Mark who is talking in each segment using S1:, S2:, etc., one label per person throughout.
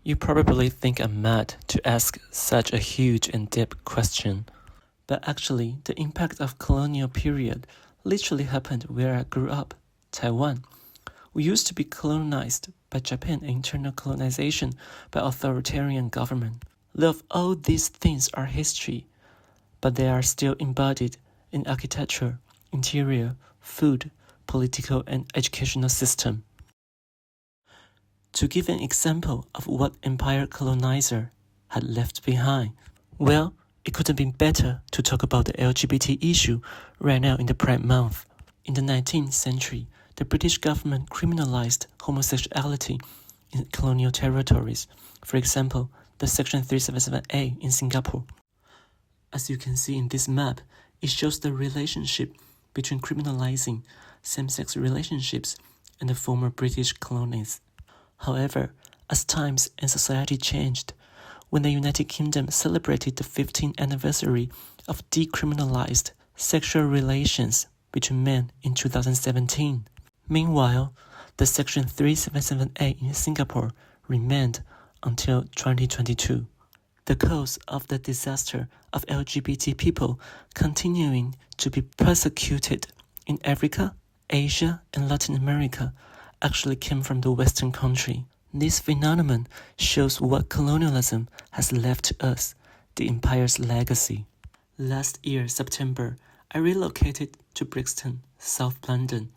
S1: You probably think I'm mad to ask such a huge and deep question. But actually, the impact of colonial period literally happened where I grew up, Taiwan. We used to be colonized by Japan and internal colonization by authoritarian government. Love, all these things are history, but they are still embodied in architecture, interior, food, political and educational system. To give an example of what empire colonizer had left behind, well, it could have been better to talk about the LGBT issue right now in the Pride Month. In the 19th century, the British government criminalized homosexuality in colonial territories. For example, the Section 377A in Singapore. As you can see in this map, it shows the relationship between criminalizing same-sex relationships and the former British colonies. However, as times and society changed, when the United Kingdom celebrated the 15th anniversary of decriminalized sexual relations between men in 2017. Meanwhile, the Section 377A in Singapore remained until 2022. The cause of the disaster of LGBT people continuing to be persecuted in Africa, Asia, and Latin America actually came from the Western country. This phenomenon shows what colonialism has left to us, the empire's legacy. Last year, September, I relocated to Brixton, South London.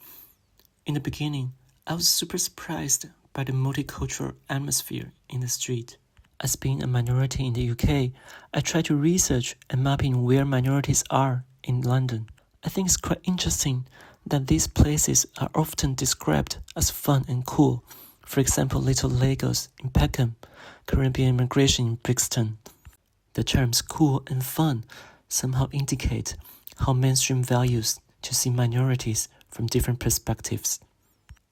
S1: In the beginning, I was super surprised by the multicultural atmosphere in the street. As being a minority in the UK, I try to research and mapping where minorities are in London. I think it's quite interesting that these places are often described as fun and cool. For example, Little Lagos in Peckham, Caribbean immigration in Brixton. The terms cool and fun somehow indicate how mainstream values to see minorities from different perspectives.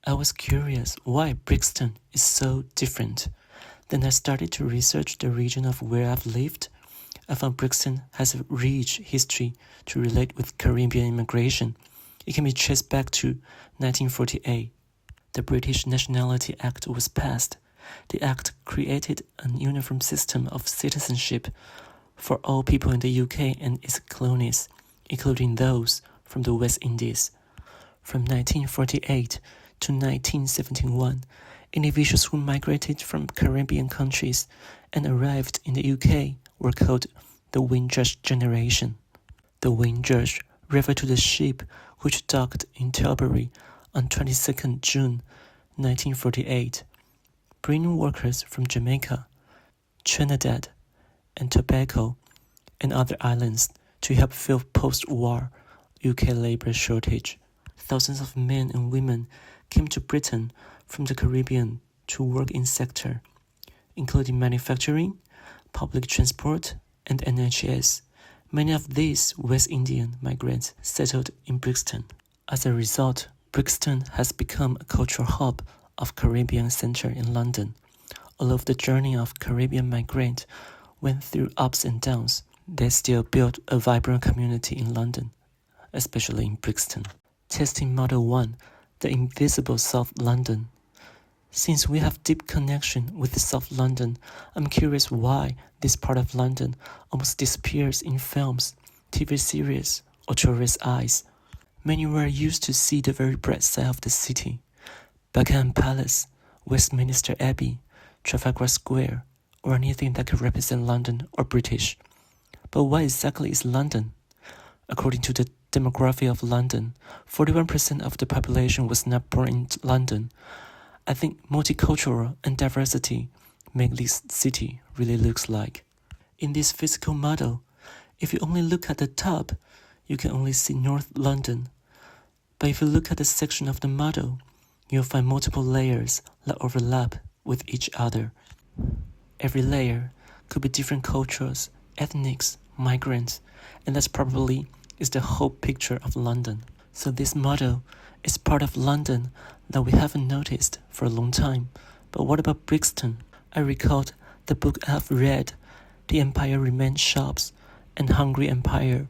S1: I was curious why Brixton is so different. Then I started to research the region of where I've lived. I found Brixton has a rich history to relate with Caribbean immigration. It can be traced back to 1948. The British Nationality Act was passed. The act created a uniform system of citizenship for all people in the UK and its colonies, including those from the West Indies. From 1948 to 1971, individuals who migrated from Caribbean countries and arrived in the UK were called the Windrush generation. The Windrush referred to the ship which docked in Tilbury on 22nd June 1948, bringing workers from Jamaica, Trinidad, and Tobago, and other islands to help fill post-war UK labor shortage. Thousands of men and women came to Britain from the Caribbean to work in sector, including manufacturing, public transport, and NHS. Many of these West Indian migrants settled in Brixton. As a result, Brixton has become a cultural hub of Caribbean Centre in London. Although the journey of Caribbean migrants went through ups and downs, they still built a vibrant community in London, especially in Brixton. Testing Model 1, the invisible South London. Since we have deep connection with South London, I'm curious why this part of London almost disappears in films, TV series, or tourist eyes. Many were used to see the very bright side of the city. Buckingham Palace, Westminster Abbey, Trafalgar Square, or anything that could represent London or British. But what exactly is London? According to the demography of London, 41% of the population was not born in London. I think multicultural and diversity make this city really looks like. In this physical model, if you only look at the top, you can only see North London. But if you look at the section of the model, you'll find multiple layers that overlap with each other. Every layer could be different cultures, ethnics, migrants, and that's probably is the whole picture of London. So this model is part of London that we haven't noticed for a long time. But what about Brixton? I recalled the book I have read, The Empire Remains Shops and Hungry Empire.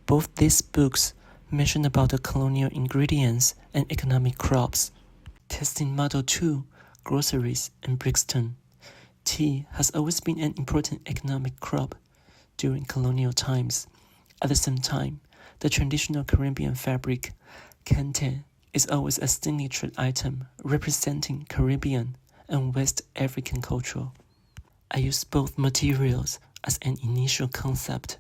S1: Both these books mention about the colonial ingredients and economic crops. Testing Model 2, groceries in Brixton. tea has always been an important economic crop during colonial times. At the same time, the traditional Caribbean fabric, kente, is always a signature item representing Caribbean and West African culture. I used both materials as an initial concept,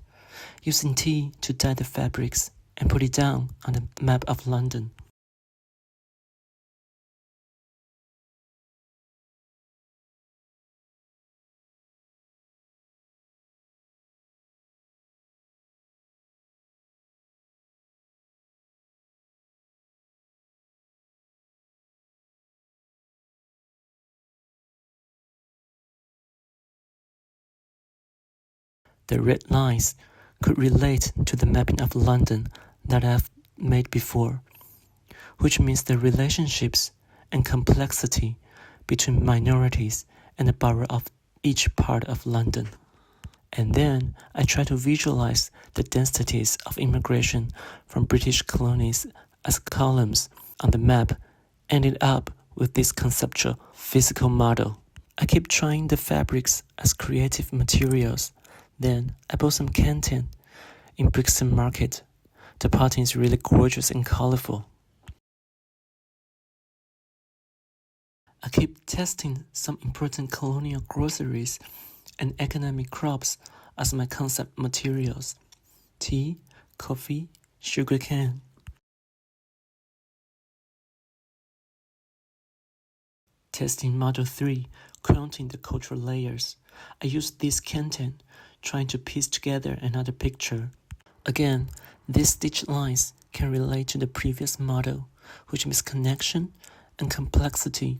S1: using tea to dye the fabrics and put it down on the map of London. The red lines could relate to the mapping of London that I've made before, which means the relationships and complexity between minorities and the borough of each part of London. And then I try to visualize the densities of immigration from British colonies as columns on the map, ended up with this conceptual physical model. I keep trying the fabrics as creative materials. Then I bought some kente in Brixton Market. The pattern is really gorgeous and colorful. I keep testing some important colonial groceries and economic crops as my concept materials: tea, coffee, sugarcane. Testing Model 3, counting the cultural layers. I used this kente, trying to piece together another picture. Again, these stitch lines can relate to the previous model, which means connection and complexity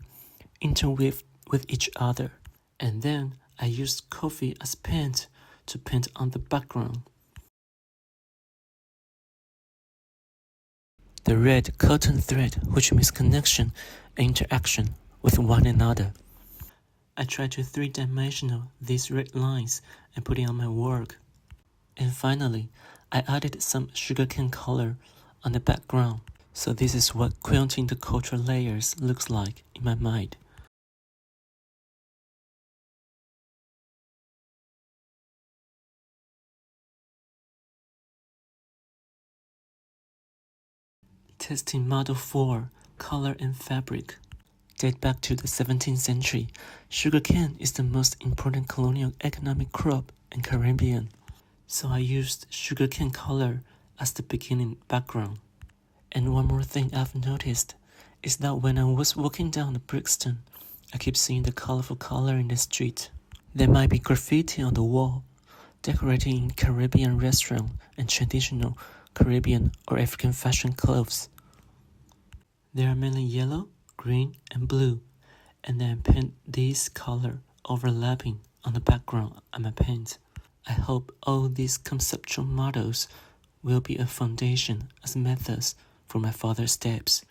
S1: interweave with each other. And then I used coffee as paint to paint on the background. The red cotton thread, which means connection and interaction with one another. I tried to three-dimensional these red lines and put it on my work. And finally, I added some sugarcane color on the background. So this is what quilting the cultural layers looks like in my mind. Testing Model 4, color and fabric. Date back to the 17th century, sugarcane is the most important colonial economic crop in Caribbean. So I used sugarcane color as the beginning background. And one more thing I've noticed is that when I was walking down the Brixton, I keep seeing the colorful color in the street. There might be graffiti on the wall, decorating in Caribbean restaurant and traditional Caribbean or African fashion clothes. There are mainly yellow, green, and blue, and then paint these color overlapping on the background on my paint. I hope all these conceptual models will be a foundation as methods for my further steps.